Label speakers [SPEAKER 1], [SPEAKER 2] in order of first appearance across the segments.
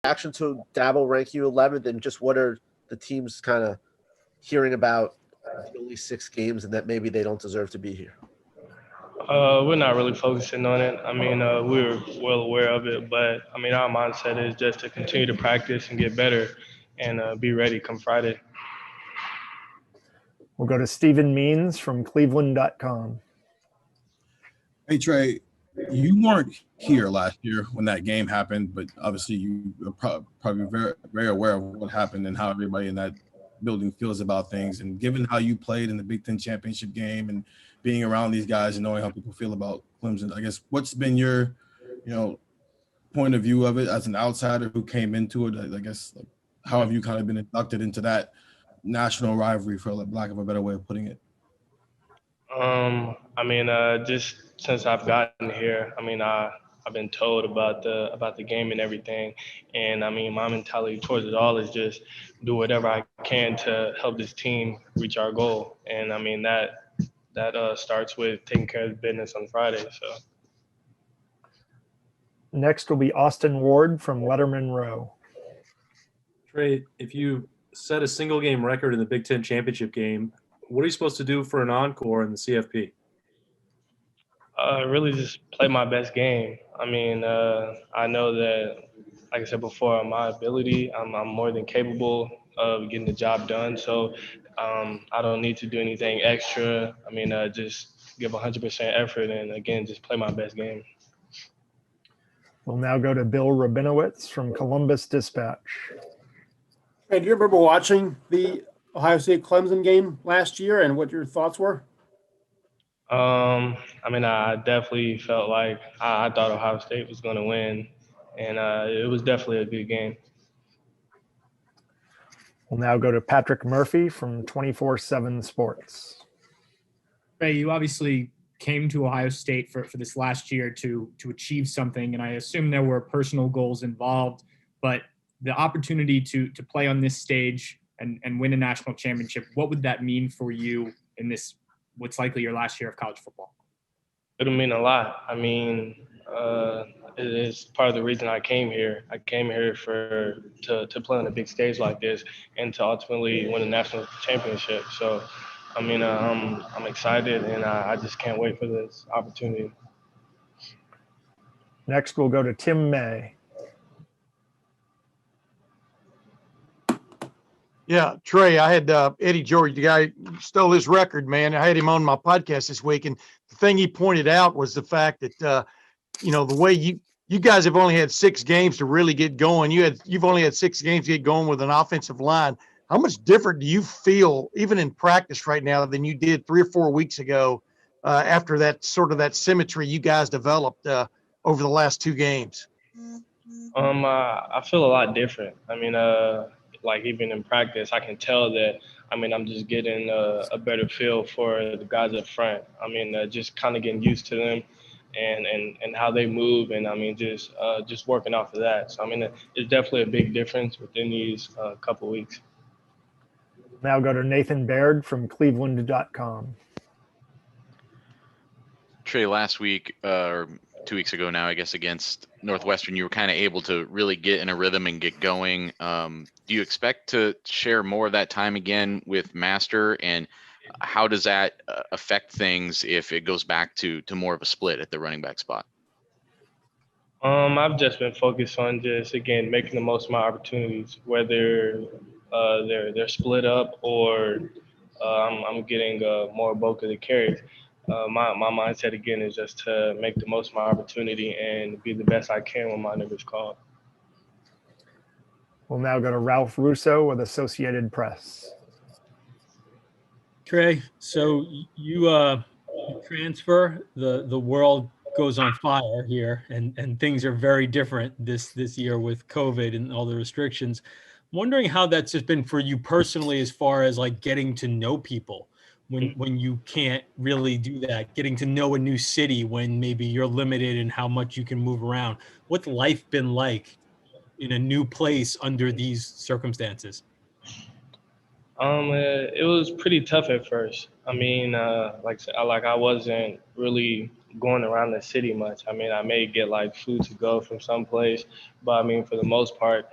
[SPEAKER 1] reaction to Dabble rank you 11th, and just what are the teams kind of hearing about the only 6 games and that maybe they don't deserve to be here?
[SPEAKER 2] We're not really focusing on it. I mean, we're well aware of it, but I mean, our mindset is just to continue to practice and get better and be ready come Friday.
[SPEAKER 3] We'll go to Stephen Means from Cleveland.com.
[SPEAKER 4] Hey, Trey, you weren't here last year when that game happened, but obviously you are probably very, very aware of what happened and how everybody in that building feels about things. And given how you played in the Big Ten championship game and being around these guys and knowing how people feel about Clemson, I guess what's been your, point of view of it as an outsider who came into it? I guess how have you kind of been inducted into that national rivalry, for lack of a better way of putting it?
[SPEAKER 2] I mean, just since I've gotten here, I mean, I've been told about the game and everything, and I mean, my mentality towards it all is just do whatever I can to help this team reach our goal, and I mean that starts with taking care of business on Friday. So.
[SPEAKER 3] Next will be Austin Ward from Letterman Row.
[SPEAKER 5] Trey, if you set a single game record in the Big Ten championship game, what are you supposed to do for an encore in the CFP?
[SPEAKER 2] Really just play my best game. I mean, I know that, like I said before, my ability, I'm more than capable of getting the job done. So I don't need to do anything extra. I mean, just give 100% effort and, again, just play my best game.
[SPEAKER 3] We'll now go to Bill Rabinowitz from Columbus Dispatch.
[SPEAKER 6] Hey, do you remember watching the Ohio State-Clemson game last year and what your thoughts were?
[SPEAKER 2] I mean, I definitely felt like I thought Ohio State was going to win, and it was definitely a good game.
[SPEAKER 3] We'll now go to Patrick Murphy from 24/7 Sports.
[SPEAKER 7] Ray, you obviously came to Ohio State for this last year to achieve something, and I assume there were personal goals involved, but the opportunity to play on this stage and win a national championship, what would that mean for you in this, what's likely your last year of college football?
[SPEAKER 2] It'll mean a lot. I mean, it is part of the reason I came here. I came here to play on a big stage like this and to ultimately win a national championship. So, I mean, I'm excited, and I just can't wait for this opportunity.
[SPEAKER 3] Next, we'll go to Tim May.
[SPEAKER 8] Yeah, Trey, I had Eddie George, the guy who stole his record, man. I had him on my podcast this week, and the thing he pointed out was the fact that, the way you guys have only had 6 games to really get going. You've only had 6 games to get going with an offensive line. How much different do you feel, even in practice right now, than you did 3 or 4 weeks ago after that symmetry you guys developed over the last 2 games?
[SPEAKER 2] I feel a lot different. I mean, like even in practice, I can tell that, I mean, I'm just getting a better feel for the guys up front. I mean, just kind of getting used to them and how they move. And I mean, just working off of that. So, I mean, it's definitely a big difference within these couple weeks.
[SPEAKER 3] Now go to Nathan Baird from Cleveland.com.
[SPEAKER 9] Trey, last week or 2 weeks ago now, I guess, against Northwestern, you were kind of able to really get in a rhythm and get going. Do you expect to share more of that time again with Master? And how does that affect things if it goes back to more of a split at the running back spot?
[SPEAKER 2] I've just been focused on just, again, making the most of my opportunities, whether they're split up or I'm getting more bulk of the carries. My mindset, again, is just to make the most of my opportunity and be the best I can when my number's called.
[SPEAKER 3] We'll now go to Ralph Russo with Associated Press.
[SPEAKER 10] Trey, so you transfer, the world goes on fire here, and things are very different this year with COVID and all the restrictions. I'm wondering how that's just been for you personally, as far as like getting to know people when you can't really do that, getting to know a new city when maybe you're limited in how much you can move around. What's life been like in a new place under these circumstances?
[SPEAKER 2] It was pretty tough at first. I mean, like I wasn't really going around the city much. I mean, I may get like food to go from someplace, but I mean, for the most part,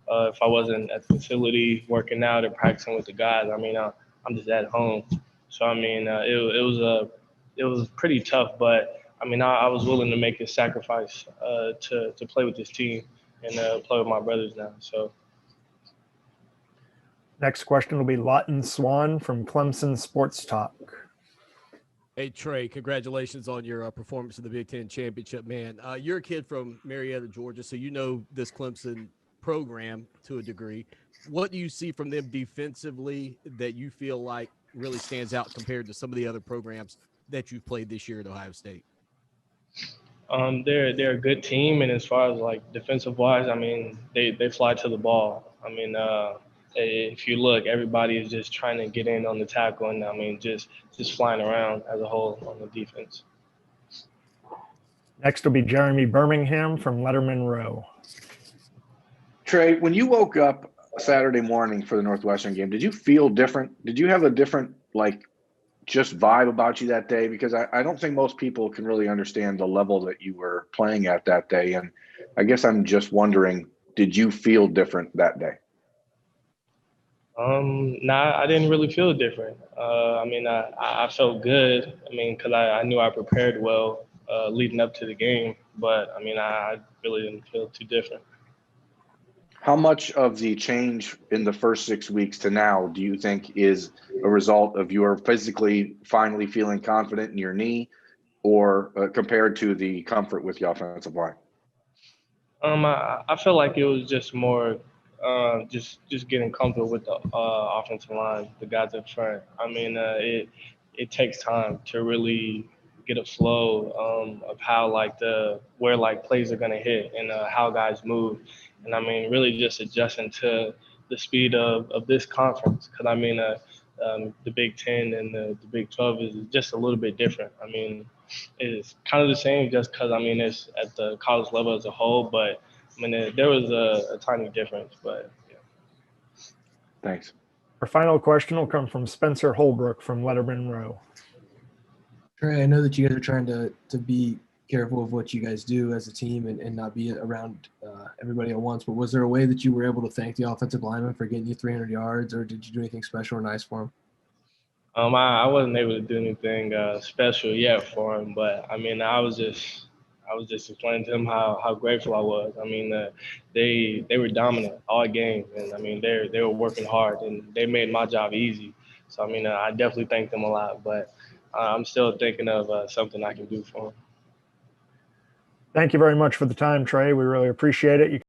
[SPEAKER 2] if I wasn't at the facility working out and practicing with the guys, I mean, I'm just at home. So I mean, it was pretty tough, but I mean, I was willing to make a sacrifice to play with this team and play with my brothers now. So.
[SPEAKER 3] Next question will be Lawton Swan from Clemson Sports Talk.
[SPEAKER 11] Hey, Trey, congratulations on your performance in the Big Ten Championship, man. You're a kid from Marietta, Georgia, so you know this Clemson program to a degree. What do you see from them defensively that you feel like really stands out compared to some of the other programs that you've played this year at Ohio State?
[SPEAKER 2] They're a good team, and as far as like defensive wise, I mean, they fly to the ball. I mean, if you look, everybody is just trying to get in on the tackle, and I mean, just flying around as a whole on the defense.
[SPEAKER 3] Next will be Jeremy Birmingham from Letterman Row.
[SPEAKER 12] Trey, when you woke up Saturday morning for the Northwestern game, did you feel different? Did you have a different, like, just vibe about you that day? Because I don't think most people can really understand the level that you were playing at that day. And I guess I'm just wondering, did you feel different that day?
[SPEAKER 2] Nah, I didn't really feel different. I mean, I felt good. I mean, because I knew I prepared well leading up to the game. But, I mean, I really didn't feel too different.
[SPEAKER 12] How much of the change in the first 6 weeks to now do you think is a result of your physically finally feeling confident in your knee, or compared to the comfort with the offensive line?
[SPEAKER 2] I feel like it was just more just getting comfortable with the offensive line, the guys up front. I mean, it takes time to really get a flow of how where plays are gonna hit and how guys move. And I mean, really just adjusting to the speed of this conference. Because I mean, the Big Ten and the Big 12 is just a little bit different. I mean, it's kind of the same just because, I mean, it's at the college level as a whole. But, I mean, there was a tiny difference. But, yeah.
[SPEAKER 12] Thanks.
[SPEAKER 3] Our final question will come from Spencer Holbrook from Letterman Row.
[SPEAKER 13] Trey, I know that you guys are trying to be careful of what you guys do as a team and not be around everybody at once, but was there a way that you were able to thank the offensive lineman for getting you 300 yards, or did you do anything special or nice for him?
[SPEAKER 2] I wasn't able to do anything special yet for him, but I mean, I was just explaining to him how grateful I was. I mean, they were dominant all game, and I mean, they were working hard, and they made my job easy. So I mean, I definitely thank them a lot, but I'm still thinking of something I can do for them.
[SPEAKER 3] Thank you very much for the time, Trey. We really appreciate it. You